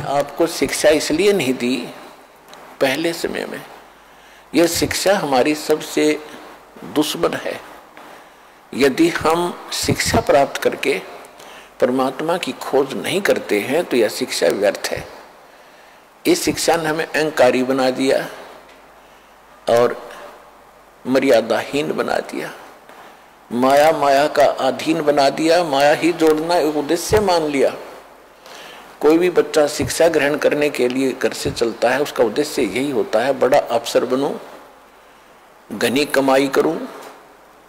आपको शिक्षा इसलिए नहीं दी पहले समय में, यह शिक्षा हमारी सबसे दुश्मन है। यदि हम शिक्षा प्राप्त करके परमात्मा की खोज नहीं करते हैं तो यह शिक्षा व्यर्थ है। इस शिक्षा ने हमें अहंकारी बना दिया और मर्यादाहीन बना दिया, माया का अधीन बना दिया, माया ही जोड़ना एक उद्देश्य मान लिया। कोई भी बच्चा शिक्षा ग्रहण करने के लिए घर से चलता है, उसका उद्देश्य यही होता है, बड़ा अफसर बनूं, घनी कमाई करूं,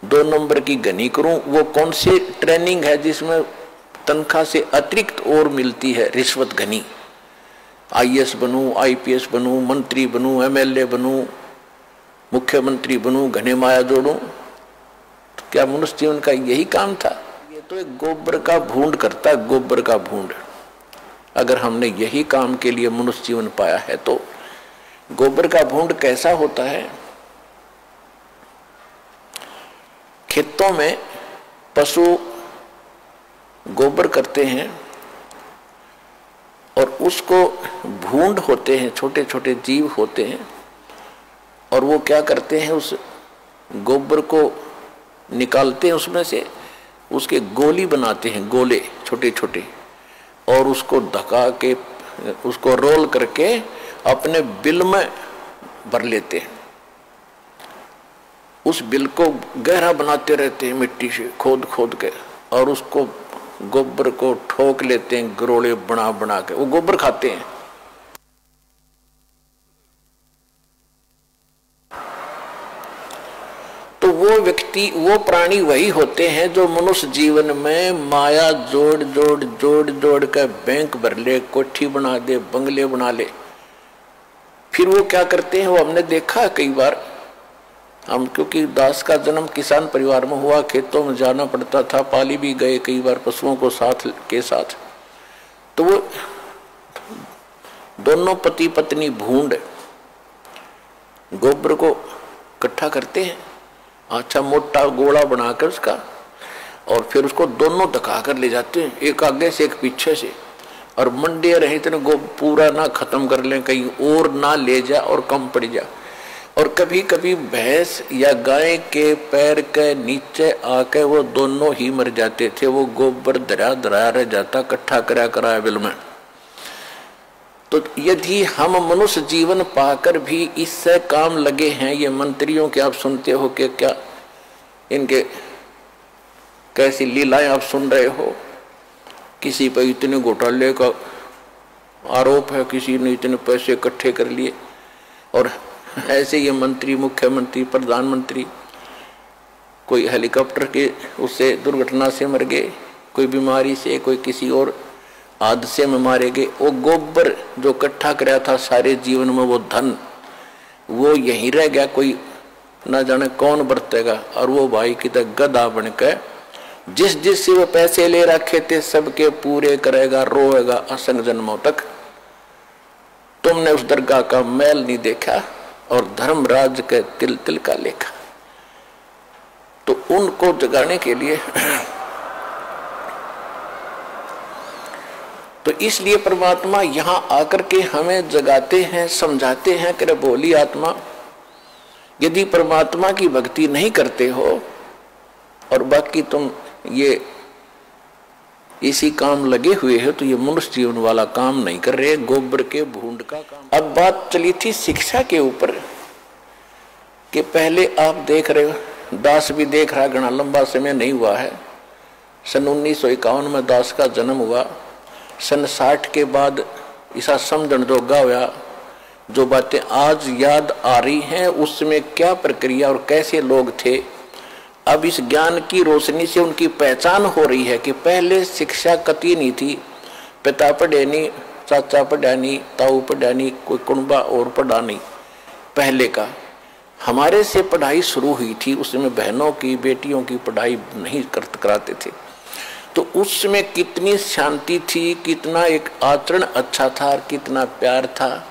2 नंबर की घनी करूं। वो कौन सी ट्रेनिंग है जिसमें तनख्वाह से अतिरिक्त और मिलती है, रिश्वत घनी। IAS बनूं, IPS बनूं, मंत्री बनूं, MLA बनूं, मुख्यमंत्री बनूं, घने माया जोड़ूं। तो क्या मनुष्य जीवन का यही काम था? ये तो एक गोबर का भूंड करता है, गोबर का भूंड। अगर हमने यही काम के लिए मनुष्य जीवन पाया है तो गोबर का भूंड कैसा होता है? खेतों में पशु गोबर करते हैं और उसको भूंड होते हैं, छोटे छोटे जीव होते हैं, और वो क्या करते हैं, उस गोबर को निकालते हैं, उसमें से उसके गोली बनाते हैं, गोले छोटे छोटे, और उसको धका के उसको रोल करके अपने बिल में भर लेते हैं। उस बिल को गहरा बनाते रहते हैं मिट्टी से खोद खोद के, और उसको गोबर को ठोक लेते हैं, गरोले बना बना के वो गोबर खाते हैं। तो वो व्यक्ति, वो प्राणी वही होते हैं जो मनुष्य जीवन में माया जोड़ जोड़ जोड़ जोड़ कर बैंक भर ले, कोठी बना दे, बंगले बना ले। फिर वो क्या करते हैं, वो हमने देखा कई बार। हम क्योंकि दास का जन्म किसान परिवार में हुआ, खेतों में जाना पड़ता था, पाली भी गए कई बार पशुओं को साथ के साथ। तो वो दोनों पति पत्नी भूंड गोबर को इकट्ठा करते हैं, अच्छा मोटा गोला बनाकर उसका, और फिर उसको दोनों धका कर ले जाते हैं, एक आगे से एक पीछे से, और मंडे रहे इतने पूरा ना खत्म कर लें, कहीं और ना ले जा और कम पड़ जा। और कभी कभी भैंस या गाय के पैर के नीचे आके वो दोनों ही मर जाते थे, वो गोबर धरा धरा रह जाता, इकट्ठा करा करा बिल में। तो यदि हम मनुष्य जीवन पाकर भी इससे काम लगे हैं, ये मंत्रियों के आप सुनते हो कि क्या इनके कैसी लीलाएं आप सुन रहे हो, किसी पर इतने घोटाले का आरोप है, किसी ने इतने पैसे इकट्ठे कर लिए, और ऐसे ये मंत्री, मुख्यमंत्री, प्रधानमंत्री, कोई हेलीकॉप्टर के उससे दुर्घटना से मर गए, कोई बीमारी से, कोई किसी और हादसे में मारे गए। वो गोबर जो इकट्ठा कराया था सारे जीवन में, वो धन वो यहीं रह गया, कोई ना जाने कौन बरतेगा। और वो भाई की तरह गधा बनकर जिस जिस से वो पैसे ले रखे थे सबके पूरे करेगा, रोएगा असंग जन्मों तक। तुमने उस दरगाह का मैल नहीं देखा और धर्मराज के तिल तिल का लेखा। तो उनको जगाने के लिए तो इसलिए परमात्मा यहां आकर के हमें जगाते हैं, समझाते हैं कि बोली आत्मा, यदि परमात्मा की भक्ति नहीं करते हो और बाकी तुम ये इसी काम लगे हुए हो, तो ये मनुष्य जीवन वाला काम नहीं कर रहे, गोबर के भूंड का काम। अब बात चली थी शिक्षा के ऊपर कि पहले आप देख रहे हो, दास भी देख रहा, घना लंबा समय नहीं हुआ है, सन 1951 में दास का जन्म हुआ। सन 60 के बाद ऐसा समझण जोगा हुआ, जो बातें आज याद आ रही हैं उसमें क्या प्रक्रिया और कैसे लोग थे। अब इस ज्ञान की रोशनी से उनकी पहचान हो रही है कि पहले शिक्षा कती नहीं थी, पिता पढ़े नहीं, चाचा पढ़ा नहीं, ताऊ पढ़ा नहीं, कोई कुंबा और पढ़ा नहीं। पहले का हमारे से पढ़ाई शुरू हुई थी, उसमें बहनों की, बेटियों की पढ़ाई नहीं कराते थे। तो उसमें कितनी शांति थी, कितना एक आचरण अच्छा था, कितना प्यार था,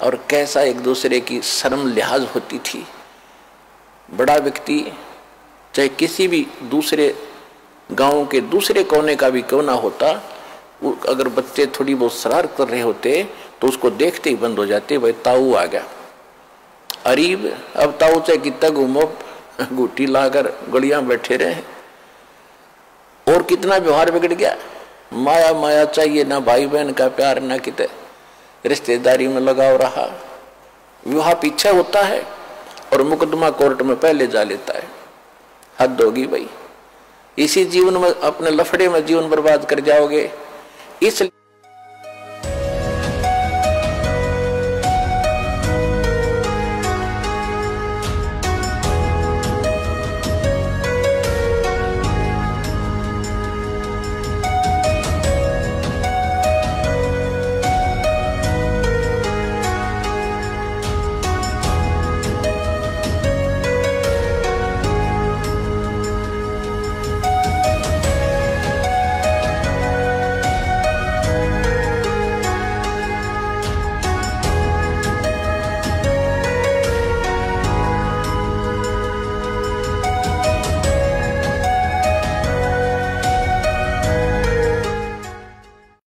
और कैसा एक दूसरे की शर्म लिहाज होती थी। बड़ा व्यक्ति चाहे किसी भी दूसरे गांव के दूसरे कोने का भी क्यों ना होता, अगर बच्चे थोड़ी बहुत शरारत कर रहे होते तो उसको देखते ही बंद हो जाते, भाई ताऊ आ गया। अरीब अब ताऊ चाहे कितना घूमो घुट्टी लाकर गलियां बैठे रहे, और कितना व्यवहार बिगड़ गया। माया माया चाहिए, ना भाई बहन का प्यार, ना किते रिश्तेदारी में लगाव रहा। विवाह पीछे होता है और मुकदमा कोर्ट में पहले जा लेता है। हद होगी भाई, इसी जीवन में अपने लफड़े में जीवन बर्बाद कर जाओगे। इस